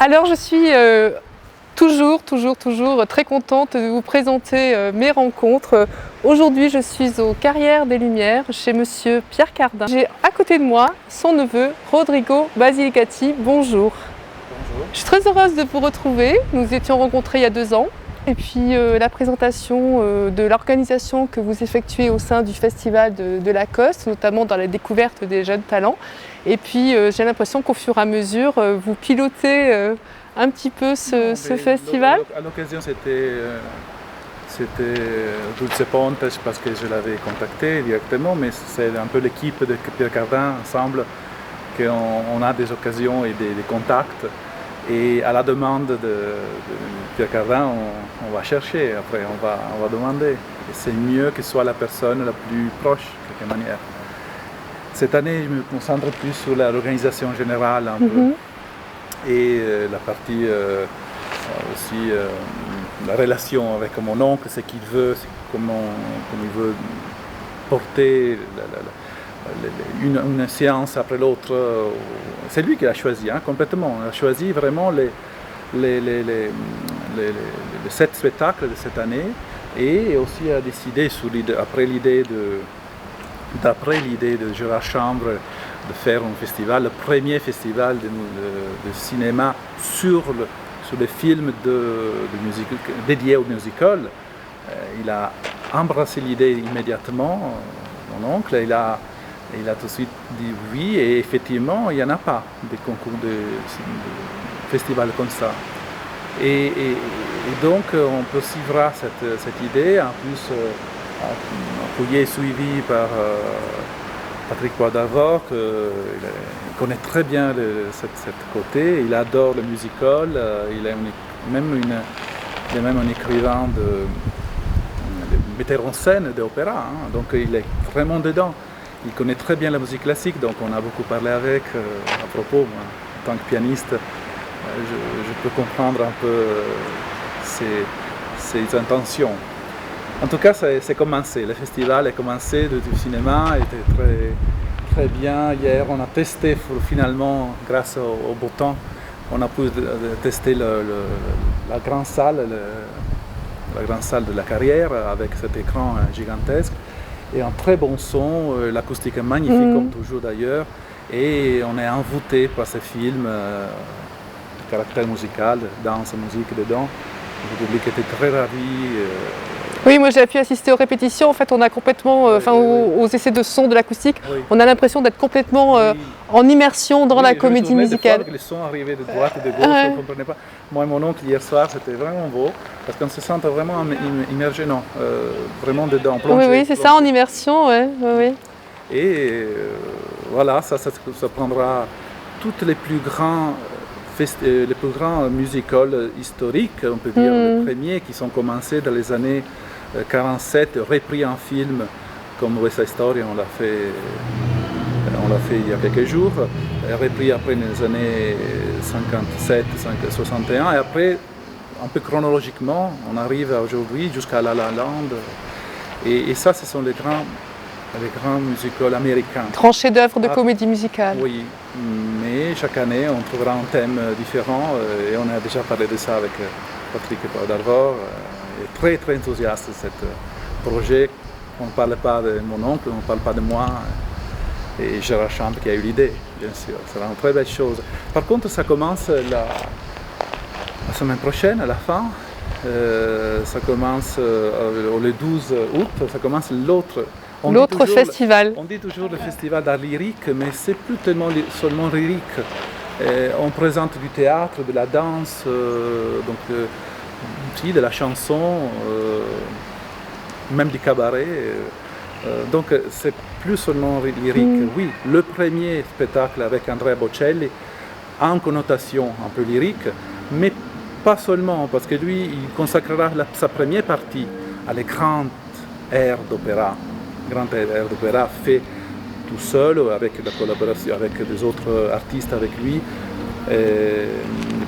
Alors je suis toujours très contente de vous présenter mes rencontres. Aujourd'hui je suis aux Carrières des Lumières chez monsieur Pierre Cardin. J'ai à côté de moi son neveu Rodrigo Basilicati. Bonjour. Bonjour. Je suis très heureuse de vous retrouver. Nous étions rencontrés il y a 2 ans. Et puis la présentation de l'organisation que vous effectuez au sein du festival de Lacoste, notamment dans la découverte des jeunes talents. Et puis j'ai l'impression qu'au fur et à mesure, vous pilotez un petit peu ce festival. À l'occasion, c'était Dulce Pontes parce que je l'avais contacté directement, mais c'est un peu l'équipe de Pierre Cardin ensemble qu'on a des occasions et des contacts. Et à la demande de Pierre Cardin, on va chercher, après on va demander. Et c'est mieux que ce soit la personne la plus proche, de quelque manière. Cette année, je me concentre plus sur l'organisation générale un peu. Et la partie aussi, la relation avec mon oncle, ce qu'il veut, comment il veut porter une séance après l'autre. C'est lui qui l'a choisi, complètement. Il a choisi vraiment les 7 spectacles de cette année et aussi a décidé, d'après l'idée de Gérard Chambre, de faire un festival, le premier festival de cinéma sur les films dédiés au musical. Il a embrassé l'idée immédiatement, mon oncle. Il a tout de suite dit oui, et effectivement, il n'y en a pas de concours de festivals comme ça. Et donc, on poursuivra cette idée, en plus appuyé et suivi par Patrick Poidavor, qui connaît très bien cette côté. Il adore le musical, il est même un écrivain de metteur en scène d'opéra, donc il est vraiment dedans. Il connaît très bien la musique classique, donc on a beaucoup parlé avec à propos. Moi, en tant que pianiste, je peux comprendre un peu ses intentions. En tout cas, c'est commencé. Le festival est commencé, du cinéma était très, très bien. Hier, on a testé finalement, grâce au beau temps, on a pu tester la grande salle de la Carrière avec cet écran gigantesque. Et un très bon son, l'acoustique est magnifique comme toujours d'ailleurs, et on est envoûté par ce film de caractère musical, danse, musique dedans. Le public était très ravi. Oui, moi j'ai pu assister aux répétitions. En fait, on a complètement, aux essais de son de l'acoustique, on a l'impression d'être complètement en immersion dans la comédie musicale. Les sons arrivaient de droite et de gauche, on ne comprenait pas. Moi et mon oncle hier soir, c'était vraiment beau, parce qu'on se sentait vraiment immergé, vraiment dedans, plongé. Oui, c'est ça, en immersion, oui. Et voilà, ça prendra toutes les plus grands musicals historiques, on peut dire, les premiers qui sont commencés dans les années 47, repris en film, comme West Side Story, on l'a fait il y a quelques jours, repris après les années 57, 61, et après, un peu chronologiquement, on arrive aujourd'hui jusqu'à La La Land, et ça, ce sont les grands musicals américains. Grand chef-d'œuvre de comédie musicale. Oui, mais chaque année, on trouvera un thème différent, et on a déjà parlé de ça avec Patrick Poidavor. Il est très, très enthousiaste de ce projet. On ne parle pas de mon oncle, on ne parle pas de moi, et Gérard Chambre qui a eu l'idée, bien sûr. Ce sera une très belle chose. Par contre, ça commence la semaine prochaine, à la fin. Ça commence le 12 août, ça commence l'autre festival. On dit toujours le festival d'art lyrique, mais c'est plus tellement seulement lyrique. On présente du théâtre, de la danse, aussi de la chanson, même du cabaret. Donc c'est plus seulement lyrique. Oui, le premier spectacle avec Andrea Bocelli a une connotation un peu lyrique, mais pas seulement, parce que lui, il consacrera sa première partie à les grandes airs d'opéra. Grand air d'opéra fait tout seul, avec la collaboration avec des autres artistes avec lui,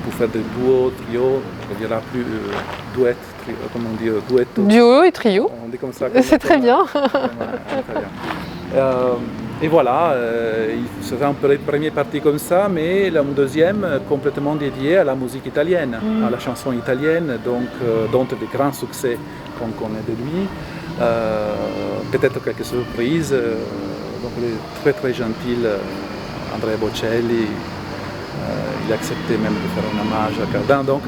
pour faire des duos, trios, il y aura plus duet, comment on dit, duetto. Duo et trio. On dit comme ça. C'est très bien. Et voilà, il sera une première partie comme ça, mais une deuxième complètement dédiée à la musique italienne, à la chanson italienne, donc, dont des grands succès qu'on connaît de lui. Peut-être quelques surprises, donc il est très très gentil, Andrea Bocelli, il a accepté même de faire un hommage à Cardin, donc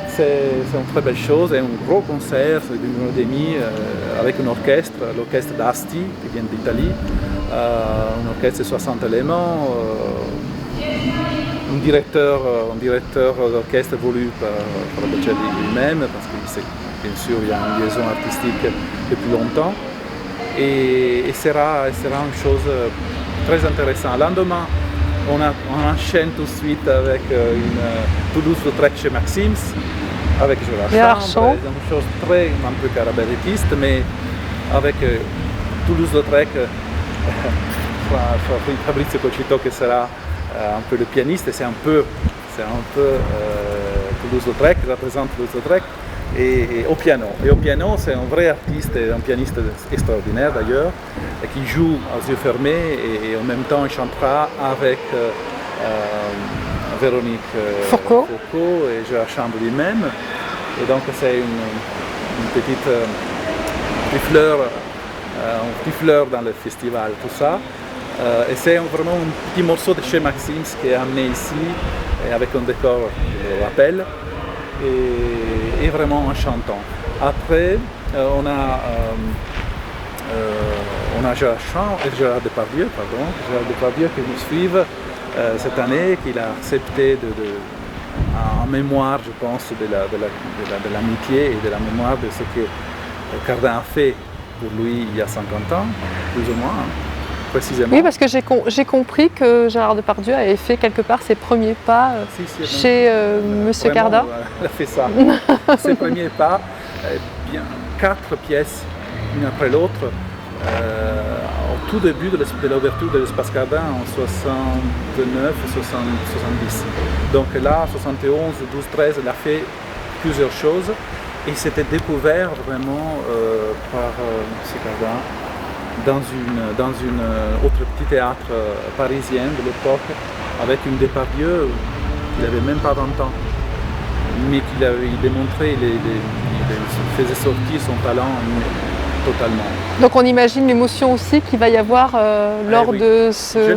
c'est une très belle chose, et un gros concert d'une heure et demie avec un orchestre, l'orchestre d'Asti qui vient d'Italie, un orchestre de 60 éléments, un directeur d'orchestre voulu par Bocelli lui-même, parce que bien sûr il y a une liaison artistique depuis longtemps, et sera une chose très intéressante. Le lendemain, on enchaîne tout de suite avec une Toulouse-Lautrec chez Maxims, avec Gérard Chambre, une chose très un peu caraballetiste, mais avec Toulouse-Lautrec, Fabrizio Cocito qui sera un peu le pianiste, et c'est un peu Toulouse-Lautrec, représente Toulouse-Lautrec, et au piano. Et au piano, c'est un vrai artiste, et un pianiste extraordinaire d'ailleurs, qui joue aux yeux fermés, et en même temps il chantera avec Véronique Fourcault et Gérard Chambre lui-même. Et donc c'est une petite petit fleur dans le festival, tout ça. Et c'est vraiment un petit morceau de chez Maxims qui est amené ici, et avec un décor qui le rappelle, et vraiment en chantant. Après, on a Gérard Depardieu qui nous suivent cette année, qu'il a accepté en mémoire, je pense, de l'amitié et de la mémoire de ce que Cardin a fait pour lui il y a 50 ans, plus ou moins, précisément. Oui, parce que j'ai compris que Gérard Depardieu avait fait quelque part ses premiers pas chez Monsieur Cardin. Il a fait ça, ses premiers pas, bien 4 pièces, une après l'autre, au tout début de l'ouverture de l'Espace Cardin en 69 et 70. Donc là, 71, 12, 13, il a fait plusieurs choses, et c'était découvert vraiment par M. Cardin dans une autre petit théâtre parisien de l'époque, avec une Depardieu qui n'avait même pas 20 ans, mais il démontrait, il faisait sortir son talent totalement. Donc on imagine l'émotion aussi qu'il va y avoir lors de ce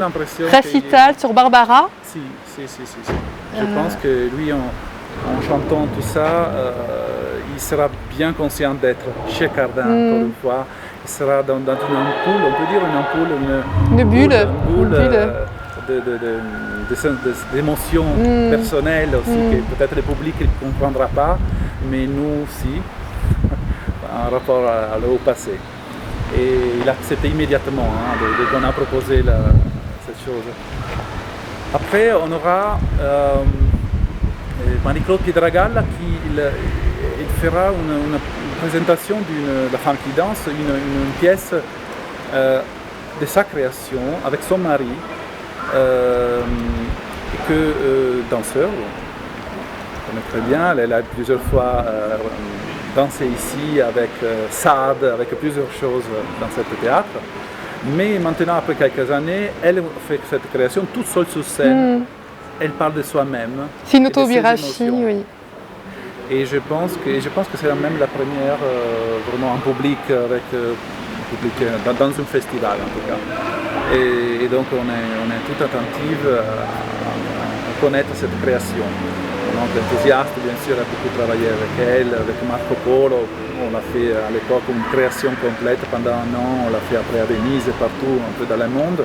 récital sur Barbara. Si. Je pense que lui, en chantant tout ça, il sera bien conscient d'être chez Cardin, encore une fois. Il sera dans une ampoule, on peut dire une ampoule, une bulle d'émotions personnelles aussi, que peut-être le public ne comprendra pas, mais nous aussi, en rapport au passé. Et il a accepté immédiatement dès qu'on a proposé cette chose. Après, on aura Marie-Claude Pietragalla qui fera une présentation de La femme qui danse, une pièce de sa création avec son mari, danseur, on connaît très bien, elle a plusieurs fois dansé ici avec Sade, avec plusieurs choses dans ce théâtre. Mais maintenant, après quelques années, elle fait cette création toute seule sur scène. Elle parle de soi-même. C'est une autobiographie, oui. Et je pense que c'est même la première vraiment en public, dans un festival en tout cas. Et donc on est tout attentif à connaître cette création. Donc l'enthousiaste, bien sûr, a beaucoup travaillé avec elle, avec Marco Polo. On a fait à l'époque une création complète pendant un an, on l'a fait après à Venise et partout, un peu dans le monde.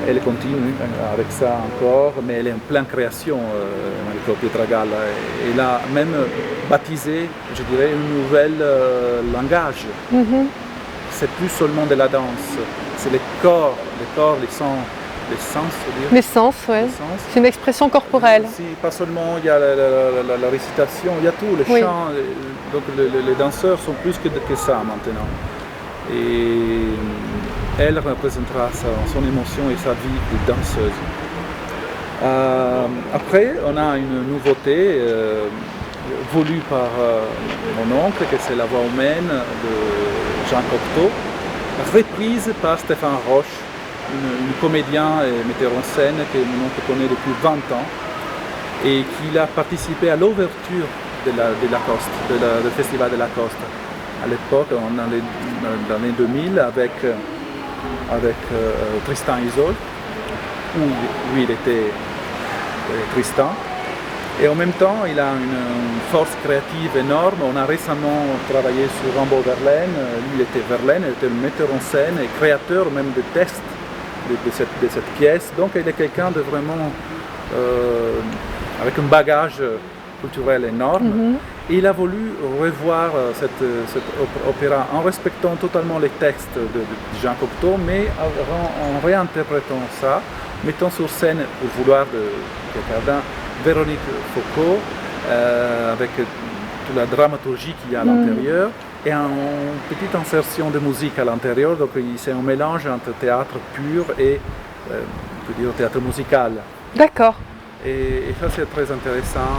Elle continue avec ça encore, mais elle est en pleine création, Marie-Claude Pietragalla. Elle a même baptisé, je dirais, un nouvel langage. C'est plus seulement de la danse, c'est les corps, les sens, les sens, oui. C'est une expression corporelle. Pas seulement il y a la récitation, il y a tout, le chant. Donc les danseurs sont plus que ça maintenant. Et elle représentera son émotion et sa vie de danseuse. Après, on a une nouveauté voulue par mon oncle, que c'est La Voix humaine de Jean Cocteau, reprise par Stéphane Roche une comédien et metteur en scène que je connais depuis 20 ans et qui a participé à l'ouverture de du festival de Lacoste. À l'époque, dans l'année 2000, avec Tristan Isolde, où lui il était Tristan. Et en même temps, il a une force créative énorme. On a récemment travaillé sur Rambo Verlaine. Lui, il était Verlaine, il était le metteur en scène et créateur même de textes de cette pièce. Donc, il est quelqu'un de vraiment avec un bagage culturel énorme. Et il a voulu revoir cet opéra en respectant totalement les textes de Jean Cocteau, mais en réinterprétant ça, mettant sur scène, pour vouloir de Cardin, Véronique Foucault, avec toute la dramaturgie qu'il y a à l'intérieur, et une petite insertion de musique à l'intérieur. Donc c'est un mélange entre théâtre pur et on peut dire théâtre musical. D'accord. Et ça c'est très intéressant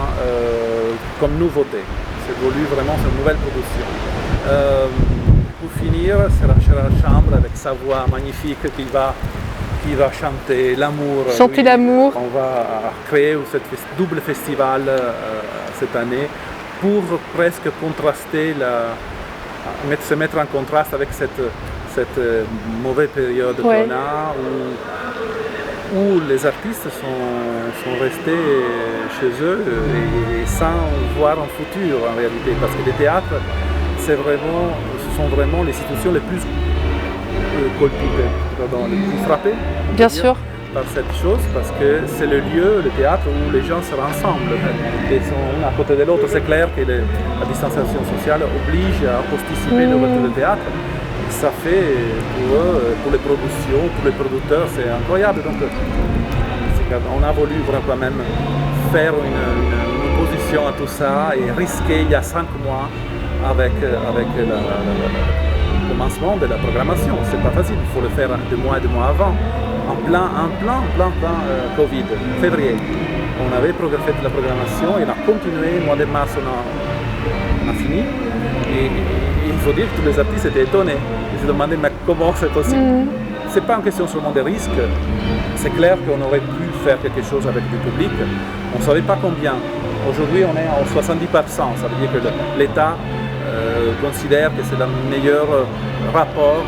comme nouveauté. C'est voulu vraiment, c'est une nouvelle production. Pour finir, c'est la Gérard Chambre avec sa voix magnifique qui va chanter l'amour. Chanter l'amour. On va créer ce double festival cette année pour presque contraster, se mettre en contraste avec cette mauvaise période qu'on a où les artistes sont restés chez eux et sans voir un futur en réalité. Parce que les théâtres, ce sont vraiment les institutions les plus les plus frappées. Bien sûr. Par cette chose, parce que c'est le lieu, le théâtre, où les gens se rassemblent. Ils sont l'un à côté de l'autre. C'est clair que la distanciation sociale oblige à posticiper l'ouverture du théâtre. Ça fait pour eux, pour les productions, pour les producteurs, c'est incroyable. Donc, on a voulu quand même faire une opposition à tout ça et risquer il y a 5 mois avec le commencement de la programmation. C'est pas facile, il faut le faire 2 mois avant. En plein Covid, février. On avait fait la programmation et on a continué. Au mois de mars, on a fini. Et il faut dire que tous les artistes étaient étonnés. Ils se demandaient mais comment c'est possible. C'est pas une question seulement de risque. C'est clair qu'on aurait pu faire quelque chose avec du public. On ne savait pas combien. Aujourd'hui, on est à 70%. Ça veut dire que l'État considère que c'est le meilleur rapport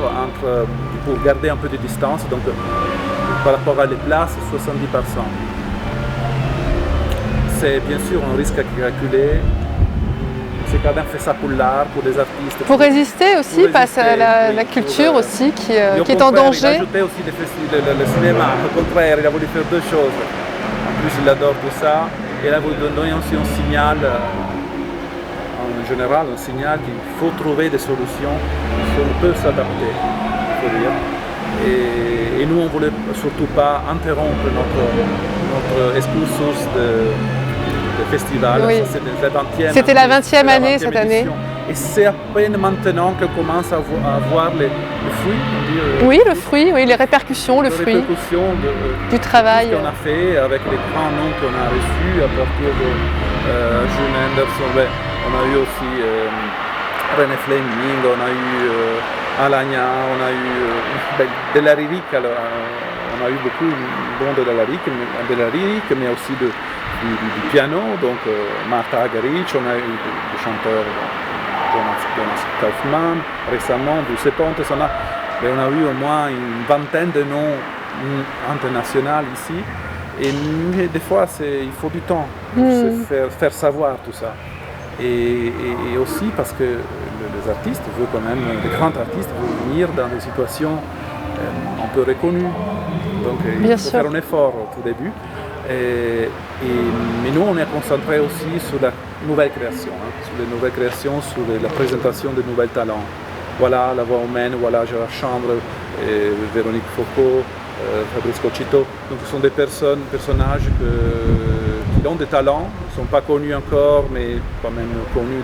pour garder un peu de distance. Donc, par rapport à les places, 70%. C'est bien sûr un risque à calculer. C'est quand même fait ça pour l'art, pour les artistes. Pour résister aussi face à la culture aussi qui est en danger. Il a ajouté aussi le cinéma. Au contraire, il a voulu faire 2 choses. En plus, il adore tout ça. Et il a voulu donner aussi un signal, en général, un signal qu'il faut trouver des solutions. On peut s'adapter, il faut dire. Et nous, on ne voulait surtout pas interrompre notre excursus de festival. Oui. C'était la 20e année cette année. Et c'est à peine maintenant qu'on commence à voir le fruit. Oui, le fruit, oui, les répercussions, le fruit du travail. Qu'on a fait avec les grands noms qu'on a reçus à partir de June Anderson. On a eu aussi René Fleming, on a eu Alagna, on a eu de la lyrique. On a eu beaucoup de la lyrique, mais aussi du piano, donc Martha Argerich, on a eu des chanteurs, Jonas Kaufmann, récemment, Dulce Pontes, on a eu au moins une vingtaine de noms internationaux ici, mais des fois il faut du temps pour se faire savoir tout ça. Et aussi parce que les artistes veulent quand même, les grands artistes veulent venir dans des situations un peu reconnues, donc il faut faire un effort au tout début. Mais nous, on est concentré aussi sur la nouvelle création, sur les nouvelles créations, sur la présentation de nouveaux talents. Voilà la voix humaine, voilà Gérard Chambre, Véronique Foucault, Fabrice Cochito. Donc ce sont des personnages qui ont des talents, qui ne sont pas connus encore, mais quand même connus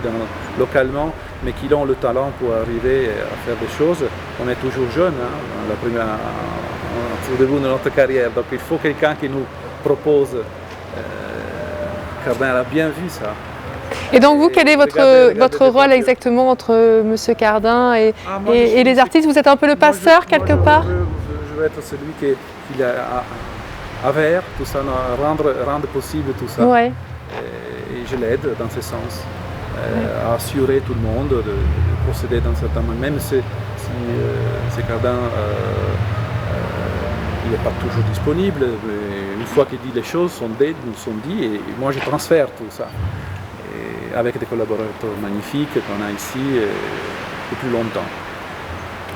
localement, mais qui ont le talent pour arriver à faire des choses. On est toujours jeunes, au début de notre carrière, donc il faut quelqu'un qui nous propose. Cardin a bien vu ça. Et donc vous, quel est votre rôle exactement entre M. Cardin et les artistes? Vous êtes un peu le passeur quelque part? Je je veux être celui qui a vers tout ça, rendre possible tout ça. Ouais. Et je l'aide dans ce sens, à assurer tout le monde de procéder dans certains moments, même si Cardin il n'est pas toujours disponible. Une fois qu'il dit les choses sont dites, et moi je transfère tout ça. Et avec des collaborateurs magnifiques qu'on a ici depuis longtemps.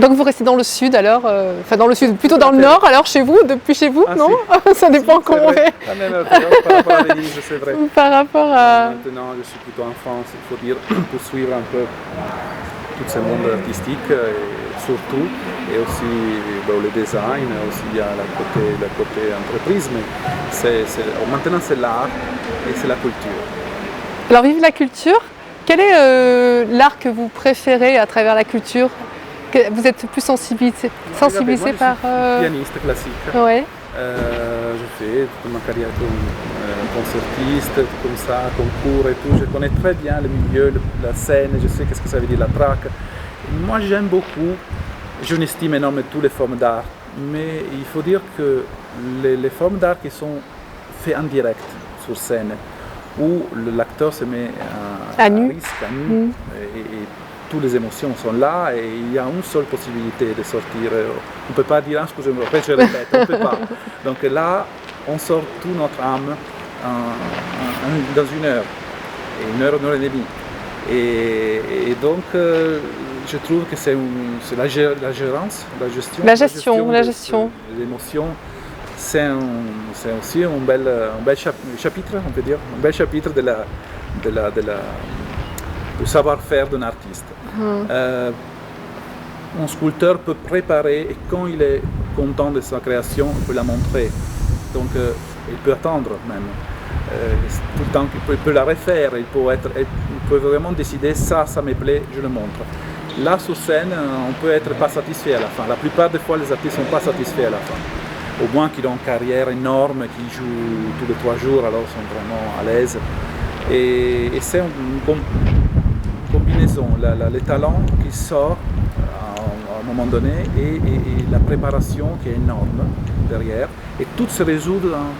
Donc vous restez dans le sud alors, enfin dans le sud, plutôt dans le nord alors depuis chez vous, non? Si. Ça dépend comment on fait. Par rapport à Venise, c'est vrai. Par rapport à... Maintenant je suis plutôt en France, il faut dire, pour suivre un peu tout ce monde artistique, surtout, et aussi le design, aussi il y a le côté entreprise, mais maintenant c'est l'art et c'est la culture. Alors vive la culture, quel est l'art que vous préférez à travers la culture? Vous êtes plus sensibilisé par... Je suis pianiste classique. Ouais. Je fais toute ma carrière comme concertiste, comme ça, concours et tout. Je connais très bien le milieu, la scène, je sais qu'est-ce que ça veut dire la traque. Moi j'aime beaucoup, je n'estime énormément toutes les formes d'art, mais il faut dire que les formes d'art qui sont faites en direct sur scène, où l'acteur se met à risque, à nu, et toutes les émotions sont là et il y a une seule possibilité de sortir. On ne peut pas dire, excusez-moi, je répète, on ne peut pas. Donc là, on sort toute notre âme dans 1 heure, et 1 heure, 1 heure et demie. Et donc, je trouve que c'est la gérance, la gestion des émotions. C'est aussi un bel chapitre, on peut dire, un bel chapitre du savoir-faire d'un artiste. Un sculpteur peut préparer et quand il est content de sa création, il peut la montrer. Donc il peut attendre même. Tout le temps il peut la refaire, il peut vraiment décider ça me plaît, je le montre. Là sur scène, on peut être pas satisfait à la fin. La plupart des fois les artistes ne sont pas satisfaits à la fin. Au moins qu'ils ont une carrière énorme, qui jouent tous les 3 jours, alors ils sont vraiment à l'aise. Et c'est une combinaison, le talent qui sort à un moment donné et la préparation qui est énorme derrière. Et tout se résout en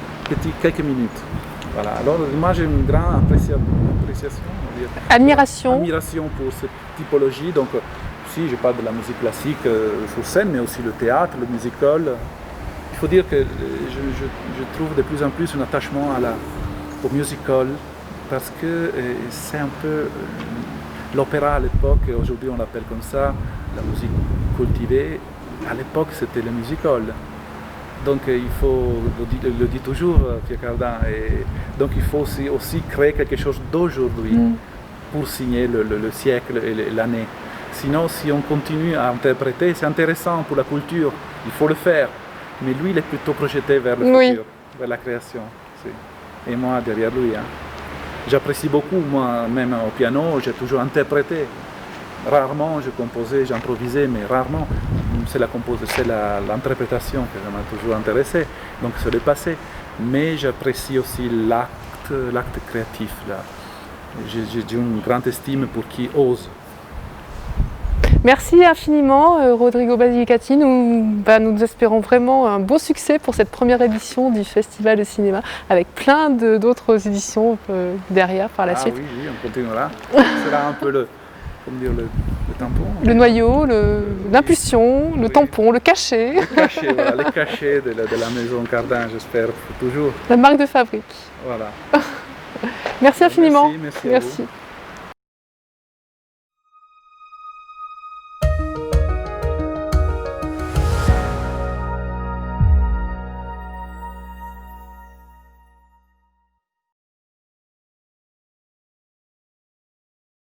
quelques minutes. Voilà. Alors moi j'ai une grande appréciation, admiration pour cette typologie. Donc si je parle de la musique classique sur scène, mais aussi le théâtre, le musical. Il faut dire que je trouve de plus en plus un attachement au musical parce que c'est un peu l'opéra à l'époque, aujourd'hui on l'appelle comme ça, la musique cultivée. À l'époque c'était le musical. Donc il faut, le dit toujours Pierre Cardin, et donc il faut aussi créer quelque chose d'aujourd'hui pour signer le siècle et l'année. Sinon si on continue à interpréter, c'est intéressant pour la culture, il faut le faire. Mais lui, il est plutôt projeté vers le futur, vers la création. Et moi, derrière lui. J'apprécie beaucoup, moi, même au piano, j'ai toujours interprété. Rarement, je composais, j'improvisais, mais rarement. C'est l'interprétation qui m'a toujours intéressé. Donc, c'est le passé. Mais j'apprécie aussi l'acte créatif. J'ai une grande estime pour qui ose. Merci infiniment Rodrigo Basilicati. Nous espérons vraiment un beau succès pour cette première édition du Festival de cinéma avec plein d'autres éditions derrière par la suite. Oui, on continuera. C'est là un peu le tampon. Le noyau, l'impulsion, le tampon, le cachet. Le cachet de la maison Cardin, j'espère pour toujours. La marque de fabrique. Voilà. Merci infiniment. Merci.